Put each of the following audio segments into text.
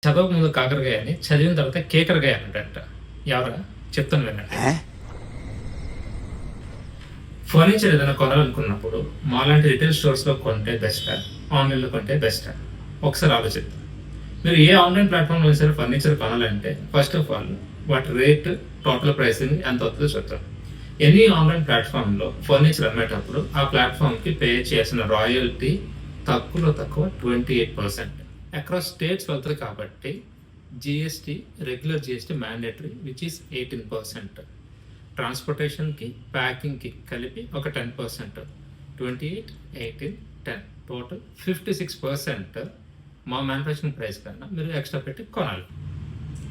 చదవక ముందు కాకరకాయ అని, చదివిన తర్వాత కేకరకాయ అన్నట్ట. ఎవరా చెప్తాను వినండి. ఫర్నిచర్ ఏదైనా కొనాలనుకున్నప్పుడు మాలాంటి రిటైల్ స్టోర్స్లో కొంటే బెస్టా, ఆన్లైన్లో కొంటే బెస్టా? ఒకసారి ఆలోచిద్దాం. మీరు ఏ ఆన్లైన్ ప్లాట్ఫామ్లో సరే ఫర్నిచర్ కొనాలంటే ఫస్ట్ ఆఫ్ ఆల్ వాటి రేట్, టోటల్ ప్రైసింగ్ ఎంత అవుతుందో చూద్దాం. ఎనీ ఆన్లైన్ ప్లాట్ఫామ్లో ఫర్నిచర్ అమ్మేటప్పుడు ఆ ప్లాట్ఫామ్కి పే చేసిన రాయల్టీ తక్కువలో తక్కువ 28%. అక్రాస్ స్టేట్స్ వెళ్తుంది కాబట్టి GST, regular GST mandatory which is 18%. ట్రాన్స్పోర్టేషన్కి, ప్యాకింగ్కి కలిపి ఒక 10%. 28, 18, 10 టోటల్ 56% మా మ్యానుఫ్యాక్చరింగ్ ప్రైస్ కన్నా మీరు ఎక్స్ట్రా పెట్టి కొనాలి.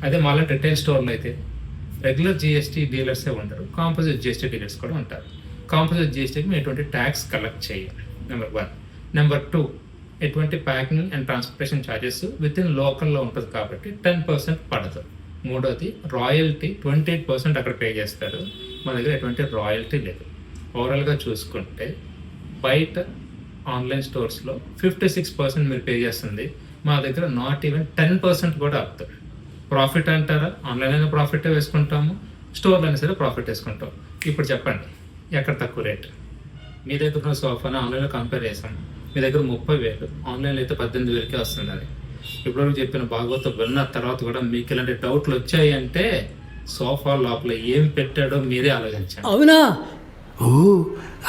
అదే మాలో రిటైల్ స్టోర్లో అయితే రెగ్యులర్ జిఎస్టీ డీలర్సే ఉంటారు, కాంపోజిట్ జిఎస్టీ డీలర్స్ కూడా ఉంటారు. కాంపోజిట్ జిఎస్టీకి మేము ఎటువంటి ట్యాక్స్ కలెక్ట్ చేయాలి, నెంబర్ 1. నెంబర్ 2, ఎటువంటి packing and transportation charges with in లోకల్లో ఉంటుంది కాబట్టి 10% పడదు. మూడోది రాయల్టీ 28% అక్కడ పే చేస్తారు. మా దగ్గర ఎటువంటి రాయల్టీ లేదు. ఓవరాల్గా చూసుకుంటే బయట ఆన్లైన్ స్టోర్స్లో 56% మీరు పే చేస్తుంది, మా దగ్గర నాట్ ఈవెన్ 10% కూడా అవుతుంది. ప్రాఫిట్ అంటారా? ఆన్లైన్ అయినా ప్రాఫిట్ వేసుకుంటాము, స్టోర్లో అయినా సరే ప్రాఫిట్ వేసుకుంటాం. ఇప్పుడు చెప్పండి, ఎక్కడ తక్కువ రేట్? మీ దగ్గర ఉన్న సోఫాని ఆన్లైన్లో కంపేర్ చేసాము, మీ దగ్గర 30,000, ఆన్లైన్లో అయితే 18,000కే వస్తుంది. అది ఇప్పుడు చెప్పిన భాగవతం విన్న తర్వాత కూడా మీకు ఇలాంటి డౌట్లు వచ్చాయి అంటే సోఫా లోపల ఏం పెట్టాడో మీరే ఆలోచించండి. అవునా? ఓ,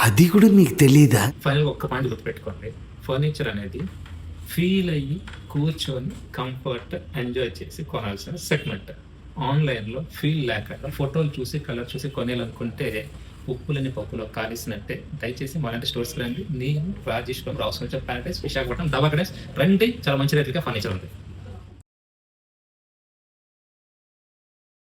అది కూడా మీకు తెలీదా? ఫైనల్ ఒక్క పాయింట్ గుర్తుపెట్టుకోండి, ఫర్నిచర్ అనేది ఫీల్ అయ్యి కూర్చొని కంఫర్ట్ ఎంజాయ్ చేసి కొనాల్సిన సెగ్మెంట్. ఆన్లైన్లో ఫీల్ లేకుండా ఫోటోలు చూసి కలర్ చూసి కొనేయాలనుకుంటే ఉప్పులని పప్పులో కాలిసినట్టే. దయచేసి మాలాంటి స్టోర్స్కి రండి. నేను రాజేష్ రావు, ప్యారడైస్, విశాఖపట్నం, దవా గణేష్ రండి. చాలా మంచి రేట్లుగా ఫర్నిచర్ ఉంది.